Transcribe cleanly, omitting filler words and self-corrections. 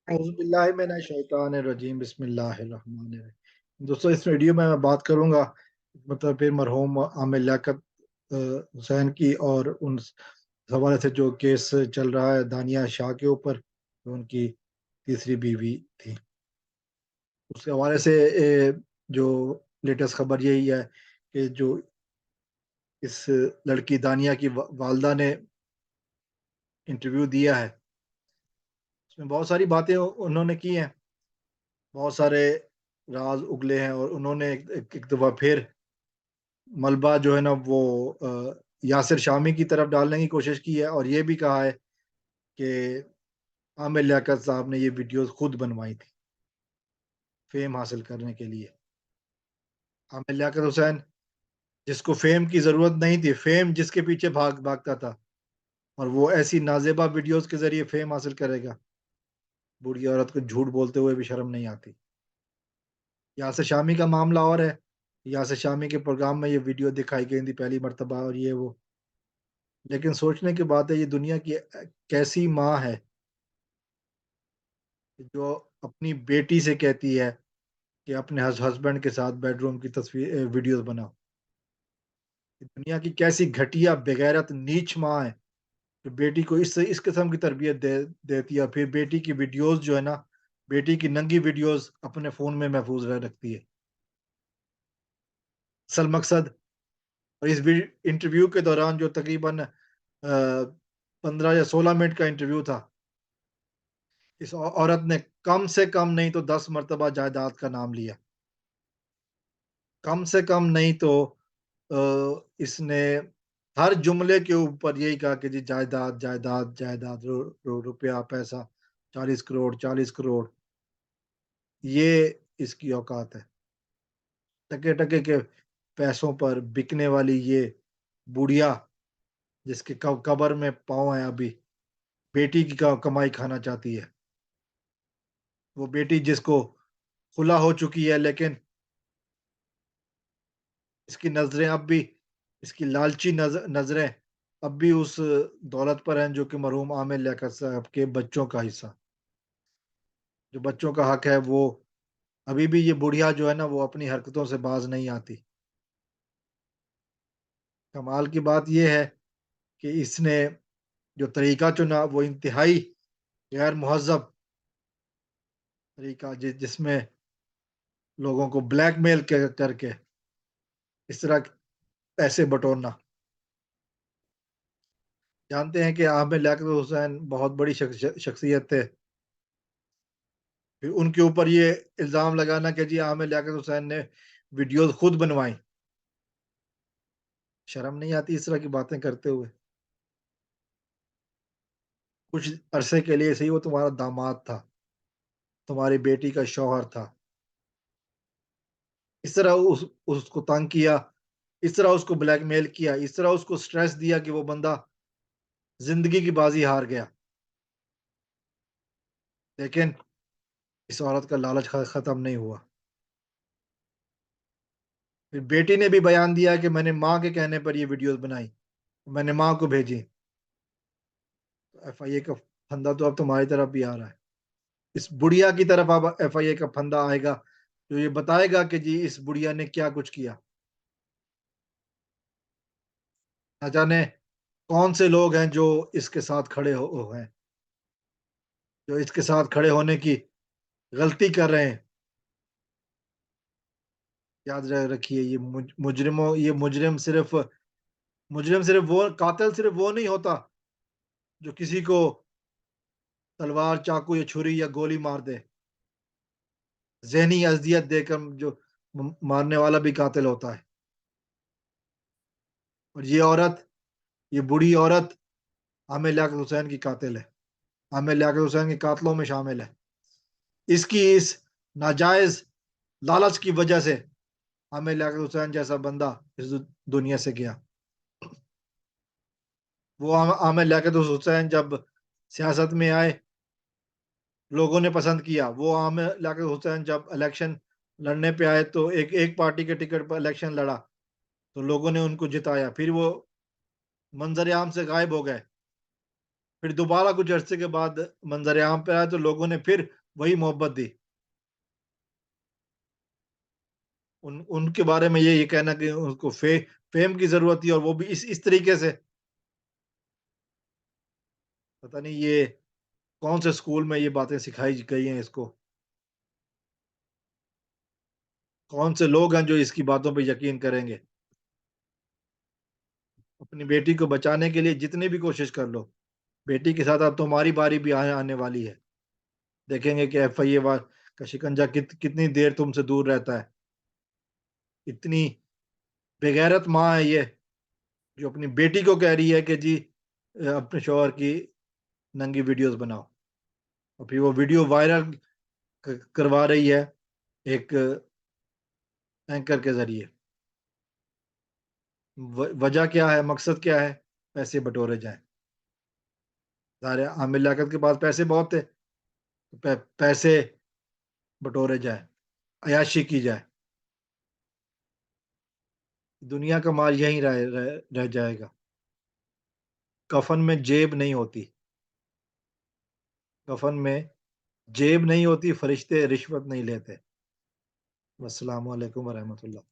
औज़ुबिल्लाहिमिनश्शैतानिर्रजीम बिस्मिल्लाहिर्रहमानिर्रहीम। दोस्तों, इस वीडियो में मैं बात करूंगा मतलब फिर मरहूम आमिर लियाकत हुसैन की और उन हवाले से जो केस चल रहा है दानिया शाह के ऊपर, जो उनकी तीसरी बीवी थी। उसके हवाले से जो लेटेस्ट खबर यही है कि जो इस लड़की दानिया की वालदा ने इंटरव्यू दिया है, उसमें बहुत सारी बातें उन्होंने की हैं, बहुत सारे राज उगले हैं और उन्होंने एक दफ़ा फिर मलबा जो है ना वो यासिर शामी की तरफ डालने की कोशिश की है और ये भी कहा है कि आमिर लियाकत साहब ने ये वीडियोस खुद बनवाई थी फेम हासिल करने के लिए। आमिर लियाकत हुसैन, जिसको फेम की ज़रूरत नहीं थी, फेम जिसके पीछे भागता था, और वो ऐसी नाज़ेबा वीडियोस के ज़रिए फेम हासिल करेगा। बूढ़ी औरत को झूठ बोलते हुए भी शर्म नहीं आती। यासिर शामी का मामला और है, यासिर शामी के प्रोग्राम में ये वीडियो दिखाई गई थी पहली मर्तबा और ये वो। लेकिन सोचने की बात है, ये दुनिया की कैसी माँ है जो अपनी बेटी से कहती है कि अपने हस्बैंड के साथ बेडरूम की तस्वीर वीडियोस बनाओ। ये दुनिया की कैसी घटिया बेगैरत नीच माँ है जो बेटी को इस किस्म की तरबियत देती है और फिर बेटी की वीडियोस जो है ना, बेटी की नंगी वीडियोस अपने फोन में महफूज रखती है। असल मकसद, और इस इंटरव्यू के दौरान जो तकरीबन 15 या 16 मिनट का इंटरव्यू था, इस औरत ने कम से कम नहीं तो 10 मरतबा जायदाद का नाम लिया। कम से कम नहीं तो इसने हर जुमले के ऊपर यही कहा कि जी जायदाद, जायदाद, जायदाद, रुपया, पैसा, 40 करोड़, 40 करोड़, ये इसकी औकात है। टके-टके के पैसों पर बिकने वाली ये बुढ़िया, जिसके कब्र में पाँव है अभी, बेटी की कमाई खाना चाहती है। वो बेटी जिसको खुला हो चुकी है, लेकिन इसकी नज़रें अब भी, इसकी लालची नज़रें अब भी उस दौलत पर हैं जो कि मरहूम आमिर लियाकत साहब के बच्चों का हिस्सा, जो बच्चों का हक है, वो अभी भी ये बुढ़िया जो है ना वो अपनी हरकतों से बाज नहीं आती। कमाल की बात ये है कि इसने जो तरीका चुना वो इंतहाई गैर मुहज़्ज़ब तरीका, जिसमें लोगों को ब्लैकमेल करके इस तरह पैसे बटोरना। जानते हैं कि आमिर लियाकत हुसैन बहुत बड़ी शख्सियत थे, फिर उनके ऊपर ये इल्ज़ाम लगाना कि जी आमिर लियाकत हुसैन ने वीडियोज़ खुद बनवाई। शर्म नहीं आती इस तरह की बातें करते हुए? कुछ अरसे के लिए सही वो तुम्हारा दामाद था, तुम्हारी बेटी का शौहर था। इस तरह उसको तंग किया, इस तरह उसको ब्लैकमेल किया, इस तरह उसको स्ट्रेस दिया कि वो बंदा ज़िंदगी की बाज़ी हार गया। लेकिन इस औरत का लालच ख़त्म नहीं हुआ। फिर बेटी ने भी बयान दिया कि मैंने माँ के कहने पर ये वीडियोज़ बनाई, मैंने माँ को भेजी। तो एफआईए का फंदा तो अब तुम्हारी तरफ भी आ रहा है। इस बुढ़िया की तरफ अब एफआईए का फंदा आएगा, जो ये बताएगा कि जी इस बुढ़िया ने क्या कुछ किया। ना जाने कौन से लोग हैं जो इसके साथ खड़े हो हैं, जो इसके साथ खड़े होने की गलती कर रहे हैं। याद रखिए, ये मुजरिम वो कातिल सिर्फ वो नहीं होता जो किसी को तलवार, चाकू या छुरी या गोली मार दे। ज़हनी अज़ियत देकर जो मारने वाला भी कातिल होता है। और ये औरत, ये बूढ़ी औरत आमिर लियाकत हुसैन की कातिल है। आमिर लियाकत हुसैन के कातलों में शामिल है। इसकी इस नाजायज़ लालच की वजह से आमिर लियाकत हुसैन जैसा बंदा इस दुनिया से गया। वो आमिर लियाकत हुसैन जब सियासत में आए, लोगों ने पसंद किया। वो आमिर लियाकत हुसैन जब इलेक्शन लड़ने पे आए तो एक एक पार्टी के टिकट पर इलेक्शन लड़ा, तो लोगों ने उनको जिताया। फिर वो मंजर आम से गायब हो गए। फिर दोबारा कुछ अरसे के बाद मंज़र आम पे आया तो लोगों ने फिर वही मोहब्बत दी। उनके बारे में ये कहना कि उनको फ़ेम की ज़रूरत थी और वो भी इस तरीके से, पता नहीं ये कौन से स्कूल में ये बातें सिखाई गई हैं इसको। कौन से लोग हैं जो इसकी बातों पे यकीन करेंगे। अपनी बेटी को बचाने के लिए जितनी भी कोशिश कर लो, बेटी के साथ अब तुम्हारी बारी भी आने वाली है। देखेंगे कि एफआईए का शिकंजा कितनी देर तुमसे दूर रहता है। इतनी बेगैरत माँ है ये, जो अपनी बेटी को कह रही है कि जी अपने शौहर की नंगी वीडियोस बनाओ और फिर वो वीडियो वायरल करवा रही है एक एंकर के जरिए। वजह क्या है, मकसद क्या है? पैसे बटोरे जाएं। सारे आमिर लियाकत के पास पैसे बहुत थे, पैसे बटोरे जाएं, अय्याशी की जाए। दुनिया का माल यहीं रह जाएगा। कफन में जेब नहीं होती, कफन में जेब नहीं होती, फरिश्ते रिश्वत नहीं लेते। अस्सलाम वालेकुम व रहमतुल्लाह।